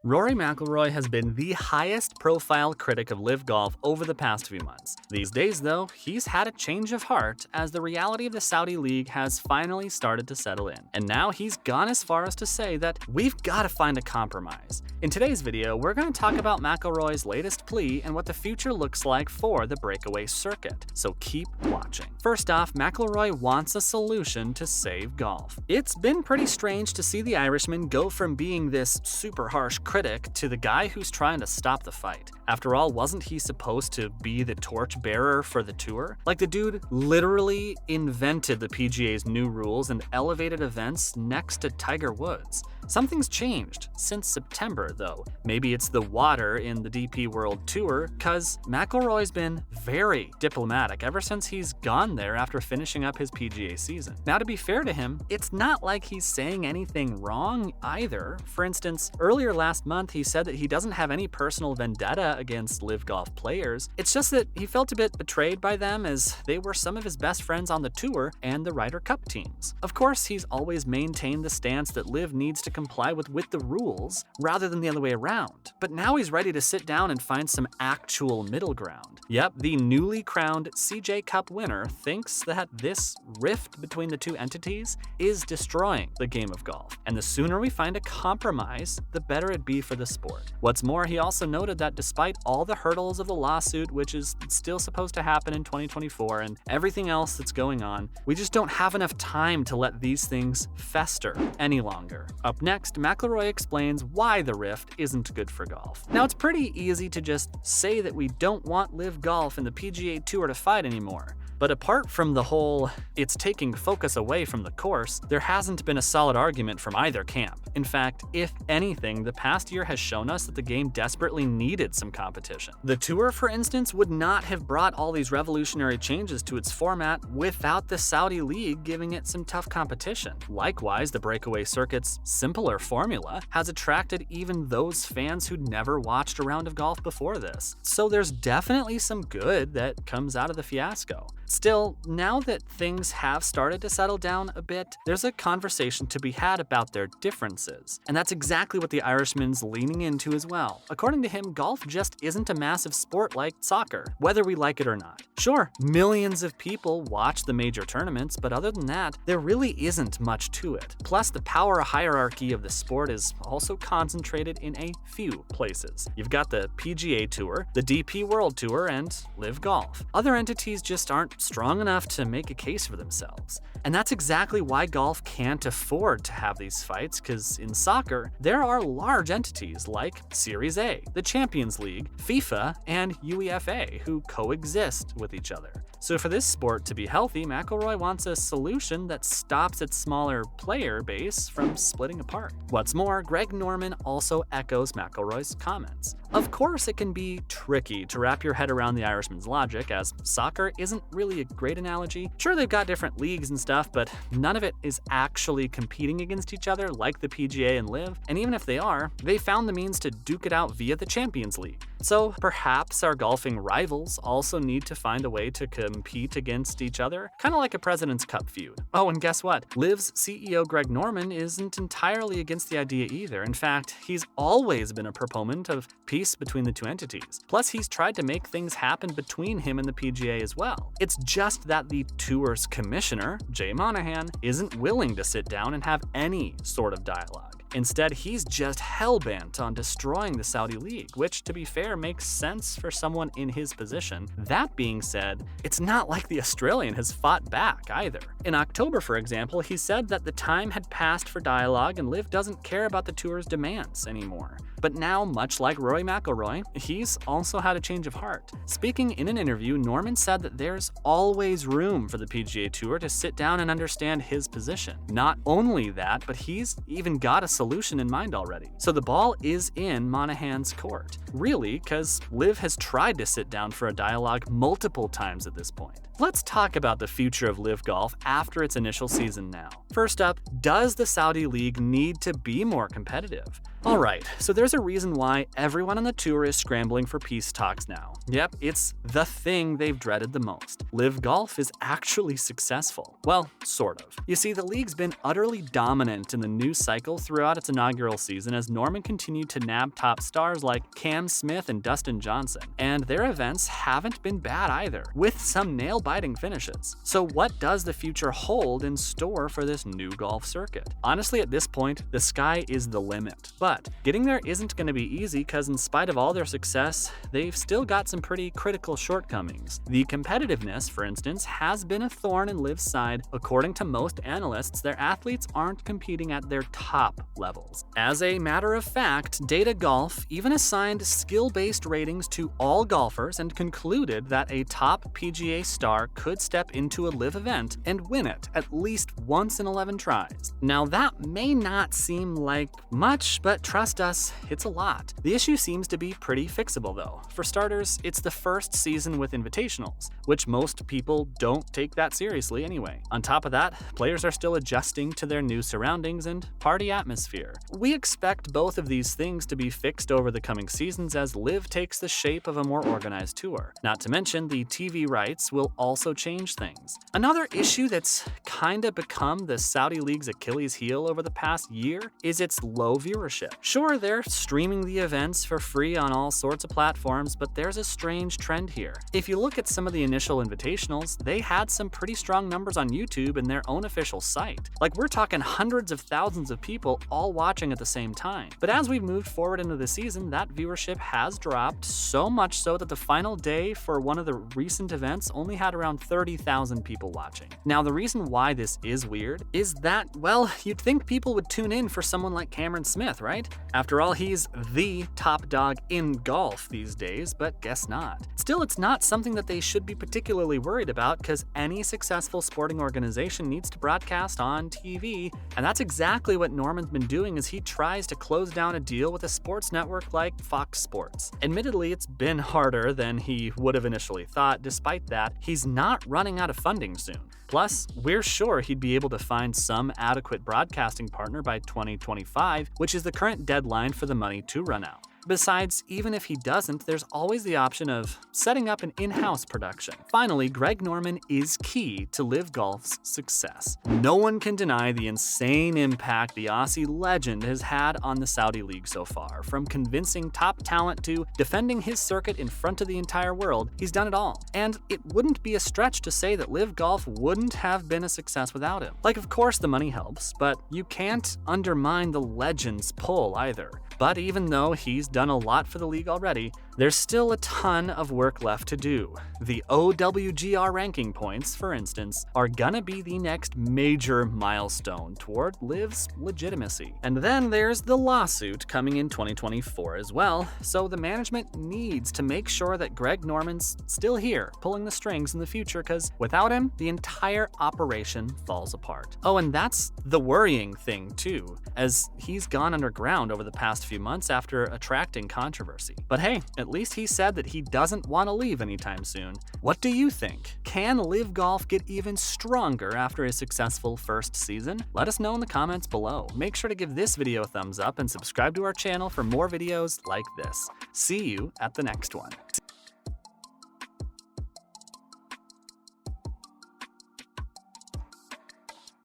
Rory McIlroy has been the highest profile critic of LIV Golf over the past few months. These days, though, he's had a change of heart as the reality of the Saudi League has finally started to settle in. And now he's gone as far as to say that we've got to find a compromise. In today's video, we're going to talk about McIlroy's latest plea and what the future looks like for the breakaway circuit. So keep watching. First off, McIlroy wants a solution to save golf. It's been pretty strange to see the Irishman go from being this super harsh critic to the guy who's trying to stop the fight. After all, wasn't he supposed to be the torchbearer for the tour? Like, the dude literally invented the PGA's new rules and elevated events next to Tiger Woods. Something's changed since September, though. Maybe it's the water in the DP World Tour, cause McIlroy's been very diplomatic ever since he's gone there after finishing up his PGA season. Now, to be fair to him, it's not like he's saying anything wrong either. For instance, earlier last month, he said that he doesn't have any personal vendetta against LIV Golf players. It's just that he felt a bit betrayed by them as they were some of his best friends on the tour and the Ryder Cup teams. Of course, he's always maintained the stance that LIV needs to comply with the rules rather than the other way around. But now he's ready to sit down and find some actual middle ground. Yep, the newly crowned CJ Cup winner thinks that this rift between the two entities is destroying the game of golf. And the sooner we find a compromise, the better it'd be for the sport. What's more, he also noted that despite all the hurdles of the lawsuit, which is still supposed to happen in 2024, and everything else that's going on, we just don't have enough time to let these things fester any longer. Up next, McIlroy explains why the rift isn't good for golf. Now, it's pretty easy to just say that we don't want LIV Golf and the PGA Tour to fight anymore. But apart from the whole, it's taking focus away from the course, there hasn't been a solid argument from either camp. In fact, if anything, the past year has shown us that the game desperately needed some competition. The tour, for instance, would not have brought all these revolutionary changes to its format without the Saudi League giving it some tough competition. Likewise, the breakaway circuit's simpler formula has attracted even those fans who'd never watched a round of golf before this. So there's definitely some good that comes out of the fiasco. Still, now that things have started to settle down a bit, there's a conversation to be had about their differences. And that's exactly what the Irishman's leaning into as well. According to him, golf just isn't a massive sport like soccer, whether we like it or not. Sure, millions of people watch the major tournaments, but other than that, there really isn't much to it. Plus, the power hierarchy of the sport is also concentrated in a few places. You've got the PGA Tour, the DP World Tour, and LIV Golf. Other entities just aren't strong enough to make a case for themselves. And that's exactly why golf can't afford to have these fights, because in soccer, there are large entities like Series A, the Champions League, FIFA, and UEFA who coexist with each other. So for this sport to be healthy, McIlroy wants a solution that stops its smaller player base from splitting apart. What's more, Greg Norman also echoes McIlroy's comments. Of course, it can be tricky to wrap your head around the Irishman's logic, as soccer isn't really a great analogy. Sure, they've got different leagues and stuff, but none of it is actually competing against each other like the PGA and LIV, and even if they are, they found the means to duke it out via the Champions League. So perhaps our golfing rivals also need to find a way to compete against each other, kind of like a President's Cup feud. Oh, and guess what? LIV's CEO Greg Norman isn't entirely against the idea either. In fact, he's always been a proponent of peace between the two entities. Plus, he's tried to make things happen between him and the PGA as well. It's just that the tour's commissioner, Jay Monahan, isn't willing to sit down and have any sort of dialogue. Instead, he's just hell-bent on destroying the Saudi League, which, to be fair, makes sense for someone in his position. That being said, it's not like the Australian has fought back either. In October, for example, he said that the time had passed for dialogue and LIV doesn't care about the tour's demands anymore. But now, much like Rory McIlroy, he's also had a change of heart. Speaking in an interview, Norman said that there's always room for the PGA Tour to sit down and understand his position. Not only that, but he's even got a solution in mind already. So the ball is in Monahan's court. Really, because LIV has tried to sit down for a dialogue multiple times at this point. Let's talk about the future of LIV Golf after its initial season now. First up, does the Saudi League need to be more competitive? Alright, so there's a reason why everyone on the tour is scrambling for peace talks now. Yep, it's the thing they've dreaded the most. LIV Golf is actually successful. Well, sort of. You see, the league's been utterly dominant in the news cycle throughout its inaugural season as Norman continued to nab top stars like Cam Smith and Dustin Johnson. And their events haven't been bad either, with some nail-biting finishes. So what does the future hold in store for this new golf circuit? Honestly, at this point, the sky is the limit. But getting there isn't going to be easy because in spite of all their success, they've still got some pretty critical shortcomings. The competitiveness, for instance, has been a thorn in LIV's side. According to most analysts, their athletes aren't competing at their top levels. As a matter of fact, Data Golf even assigned skill-based ratings to all golfers and concluded that a top PGA star could step into a LIV event and win it at least once in 11 tries. Now that may not seem like much, but trust us, it's a lot. The issue seems to be pretty fixable though. For starters, it's the first season with invitationals, which most people don't take that seriously anyway. On top of that, players are still adjusting to their new surroundings and party atmosphere. We expect both of these things to be fixed over the coming seasons as LIV takes the shape of a more organized tour. Not to mention, the TV rights will also change things. Another issue that's kinda become the Saudi League's Achilles heel over the past year is its low viewership. Sure, they're streaming the events for free on all sorts of platforms, but there's a strange trend here. If you look at some of the initial invitationals, they had some pretty strong numbers on YouTube and their own official site. Like, we're talking hundreds of thousands of people all watching at the same time. But as we've moved forward into the season, that viewership has dropped, so much so that the final day for one of the recent events only had around 30,000 people watching. Now, the reason why this is weird is that, well, you'd think people would tune in for someone like Cameron Smith, right? After all, he's the top dog in golf these days, but guess not. Still, it's not something that they should be particularly worried about because any successful sporting organization needs to broadcast on TV, and that's exactly what Norman's been doing as he tries to close down a deal with a sports network like Fox Sports. Admittedly, it's been harder than he would have initially thought. Despite that, he's not running out of funding soon. Plus, we're sure he'd be able to find some adequate broadcasting partner by 2025, which is the current deadline for the money to run out. Besides, even if he doesn't, there's always the option of setting up an in-house production. Finally, Greg Norman is key to LIV Golf's success. No one can deny the insane impact the Aussie legend has had on the Saudi League so far. From convincing top talent to defending his circuit in front of the entire world, he's done it all. And it wouldn't be a stretch to say that LIV Golf wouldn't have been a success without him. Like, of course the money helps, but you can't undermine the legend's pull either. But even though he's done a lot for the league already, there's still a ton of work left to do. The OWGR ranking points, for instance, are gonna be the next major milestone toward LIV's legitimacy. And then there's the lawsuit coming in 2024 as well, so the management needs to make sure that Greg Norman's still here, pulling the strings in the future, because without him, the entire operation falls apart. Oh, and that's the worrying thing too, as he's gone underground over the past few months after attracting controversy. But hey, at least he said that he doesn't want to leave anytime soon. What do you think? Can LIV Golf get even stronger after a successful first season? Let us know in the comments below. Make sure to give this video a thumbs up and subscribe to our channel for more videos like this. See you at the next one.